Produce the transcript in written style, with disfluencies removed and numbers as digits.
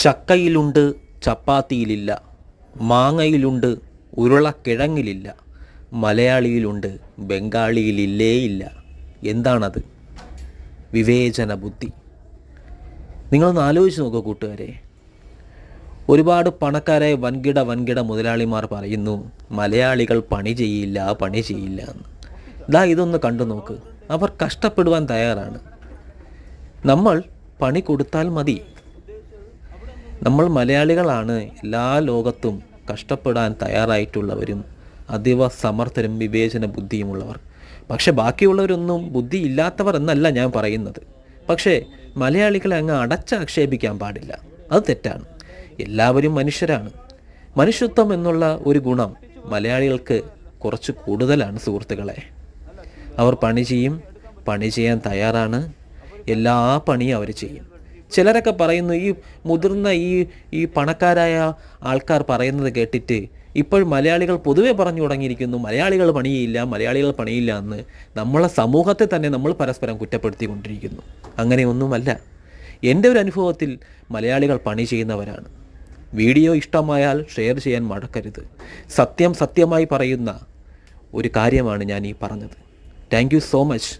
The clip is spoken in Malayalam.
ചക്കയിലുണ്ട് ചപ്പാത്തിയിലില്ല, മാങ്ങയിലുണ്ട് ഉരുളക്കിഴങ്ങിലില്ല, മലയാളിയിലുണ്ട് ബംഗാളിയിലില്ലേയില്ല. എന്താണത്? വിവേചന ബുദ്ധി. നിങ്ങളൊന്ന് ആലോചിച്ച് നോക്കുക കൂട്ടുകാരെ. ഒരുപാട് പണക്കാരായ വൻകിട മുതലാളിമാർ പറയുന്നു മലയാളികൾ പണി ചെയ്യില്ല എന്ന്. ഇതൊന്ന് കണ്ടു നോക്ക്. അവർ കഷ്ടപ്പെടുവാൻ തയ്യാറാണ്. നമ്മൾ പണി കൊടുത്താൽ മതി. നമ്മൾ മലയാളികളാണ് എല്ലാ ലോകത്തും കഷ്ടപ്പെടാൻ തയ്യാറായിട്ടുള്ളവരും അതീവ സമർത്ഥരും വിവേചന ബുദ്ധിയുമുള്ളവർ. പക്ഷെ ബാക്കിയുള്ളവരൊന്നും ബുദ്ധി ഇല്ലാത്തവർ എന്നല്ല ഞാൻ പറയുന്നത്. പക്ഷേ മലയാളികളെ അങ്ങ് അടച്ചാക്ഷേപിക്കാൻ പാടില്ല. അത് തെറ്റാണ്. എല്ലാവരും മനുഷ്യരാണ്. മനുഷ്യത്വം എന്നുള്ള ഒരു ഗുണം മലയാളികൾക്ക് കുറച്ച് കൂടുതലാണ് സുഹൃത്തുക്കളെ. അവർ പണി ചെയ്യാൻ തയ്യാറാണ്. എല്ലാ പണിയും അവർ ചെയ്യും. ചിലരൊക്കെ പറയുന്നു, ഈ മുതിർന്ന ഈ പണക്കാരായ ആൾക്കാർ പറയുന്നത് കേട്ടിട്ട് ഇപ്പോൾ മലയാളികൾ പൊതുവെ പറഞ്ഞു തുടങ്ങിയിരിക്കുന്നു മലയാളികൾ പണിയില്ല എന്ന്. നമ്മളെ സമൂഹത്തെ തന്നെ നമ്മൾ പരസ്പരം കുറ്റപ്പെടുത്തിക്കൊണ്ടിരിക്കുന്നു. അങ്ങനെയൊന്നുമല്ല. എൻ്റെ ഒരു അനുഭവത്തിൽ മലയാളികൾ പണി ചെയ്യുന്നവരാണ്. വീഡിയോ ഇഷ്ടമായാൽ ഷെയർ ചെയ്യാൻ മറക്കരുത്. സത്യമായി പറയുന്ന ഒരു കാര്യമാണ് ഞാൻ ഈ പറഞ്ഞത്. Thank you so much.